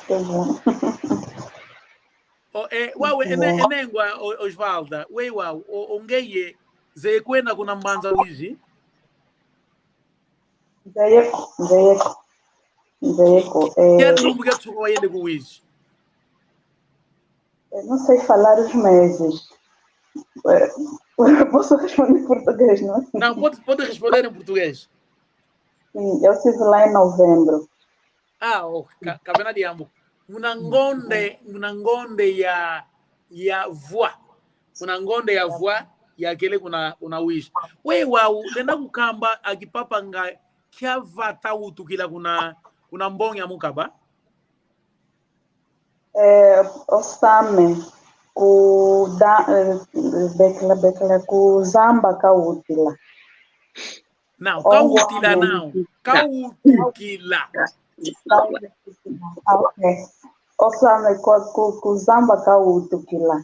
Tá bom. Wow, enengwa Osvalda, wow, ongeye ze kwenda kuna mbanza wizi. Zayeko. Quero não porque tu vai com wizi. Eu não sei falar os meses. Posso responder em português, não? Não, pode responder em português. Sim, eu estive lá em novembro. Cabena de ambo. Unangonde ya voix. Unangonde ya voix ya kele kuna wish. Wow, lenda kukamba akipapa nga kya vata utukila kuna mbonga mukaba. Osame bekla ku zamba kautila. Não, kautila não. Kautukila. Okay. Osame ku zamba kautukila.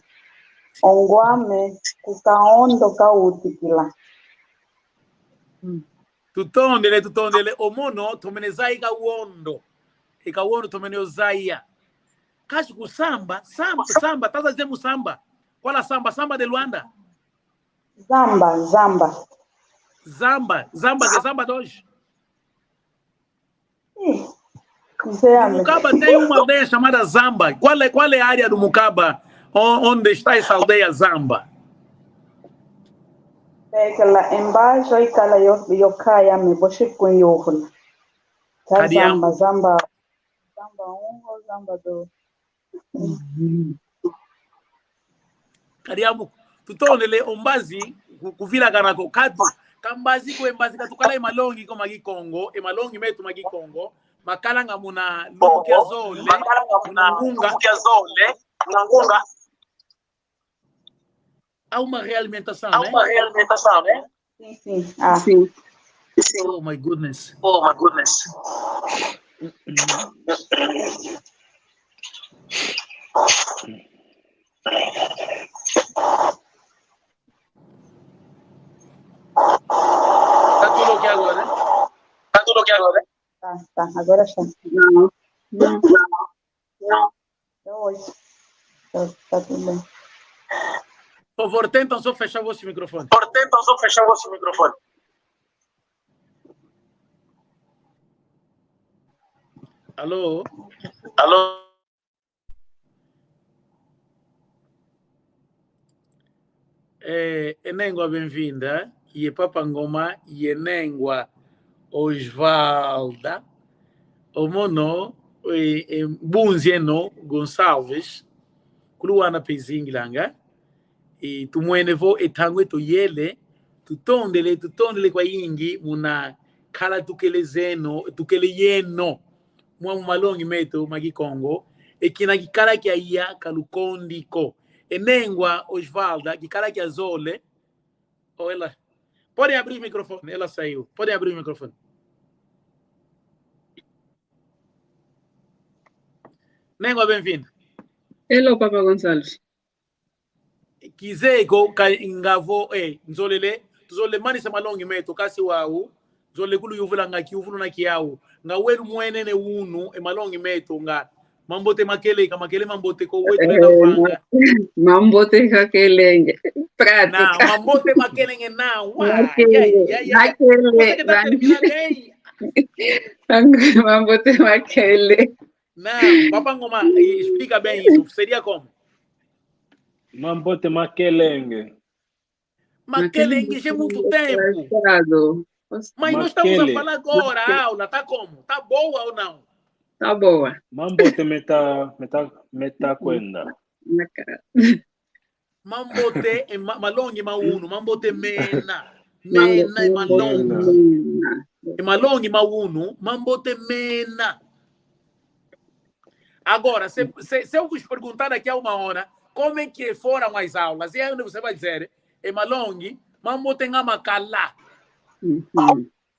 Ongwame ku kaondo kautukila. Tutondele omono tomenezai kawondo. Ikawondo tomenezaiya. Kashi kusamba, samba, taza zemu samba. Qual samba de Luanda? Zamba que samba de hoje. No Mucaba tem uma aldeia chamada Zamba. Qual é a área do Mucaba onde está essa aldeia Zamba? É que lá embaixo e cala eu caia me boche com yohula. Zamba 1 ou Zamba 2. Kariamu tutondele ombazi kuvila kanako katu kambazi ko embazi katukala emalongi ko magi Congo emalongi metu magi Congo makala nga muna lukia zole ngunga há uma realimentação, né? Sim. Sim. Oh my goodness. Tá tudo ok agora? Tá. Agora está. Não. Hoje. Tá tudo bem. Por favor, tentam só fechar o vosso microfone. Alô? Enengwa bem-vinda. E Papa Ngoma e Enengwa Osvalda. Omono Bunzieno Gonçalves. Kuluana Pezingilanga. E tumwenevo etangwe to yele. Tutondele kwa ingi muna kala tukele yeno. Mwa malongi meto magi Congo. E kina kikala kia iya kalukondiko. Enengwa Osvalda, kikala kia zole. Oh, ela. Pode abrir o microfone. Ela saiu. Pode abrir o microfone. Nengwa, bem-vindo. Hello, Papa Gonçalves. Kizeko ngavo nzolele tuzole mani se malongi meto kasi wau nzole kulu yuvula nga kiuvulu na kiau nga wenu mwenene unu malongi meto nga mambote makele mambote ko wetu na vanga mambote kakelenge prática na mambote makelenge na wa mambote makele na Papa Ngoma explica bem isso seria como mambote makelenge já é muito tempo mas nós estamos a falar agora a aula tá como tá boa ou não tá boa mambote meta kwenda mambote malongi mauno mambote mena e malongi mauno mambote mena. Agora se eu vos perguntar daqui a 1 hora como é que foram as aulas e aí onde você vai dizer malongi mambote nga makala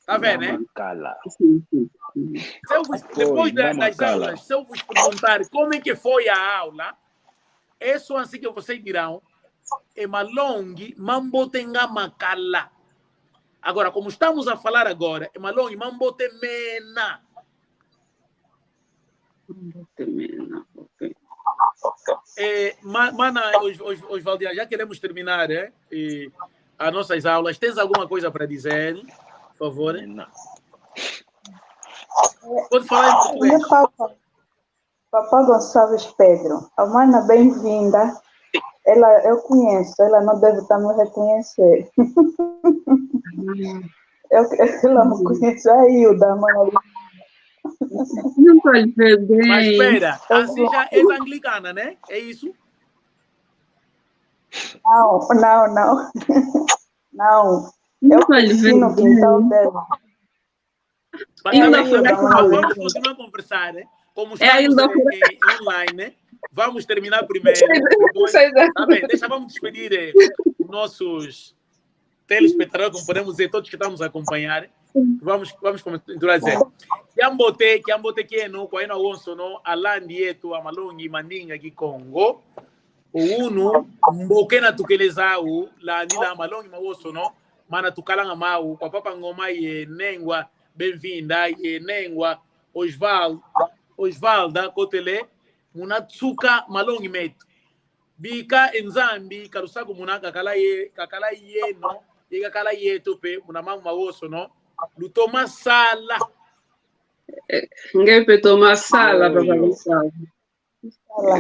Tá vendo, né? Sim. Depois das aulas, se eu vos perguntar como é que foi a aula, é só assim que vocês dirão, é malongi, mambotenga macala. Agora, como estamos a falar agora, é malongi, mambotemena. Mana, Osvaldo, já queremos terminar as nossas aulas. Tens alguma coisa para dizer? Por favor. Não. Pode falar em português. Papá Gonçalves Pedro, a mana bem-vinda. Eu conheço, ela não deve estar me reconhecer. Ela me conhece, a Hilda, mana. Não pode ver bem. Mas espera, assim já és anglicana, né? É isso? Não. Não. Eu cresci no quintal dela. Vamos continuar a conversar, né? Como estamos online, né? Vamos terminar primeiro. Depois, tá bem, vamos despedir os nossos telespectadores, como podemos dizer, todos que estamos a acompanhar. Vamos continuar a dizer. Kiambote keno, kwa ina wonso no, alandi yetu, amalongi, maninga, ki Congo. Uunu, mbokena tukelezau, la nila amalongi mawoso no, mana tukalanga mau, kwa papa ngoma ye nengwa, bem-vinda, ye nengwa, Osvalda, kotele, munatsuka malongi metu. Bika enzambi, karusaku munaka kakala yeno, kakala yetu pe, munamamu mawoso no, lutoma sala. Ninguém petou uma sala, Papa Gonçalves.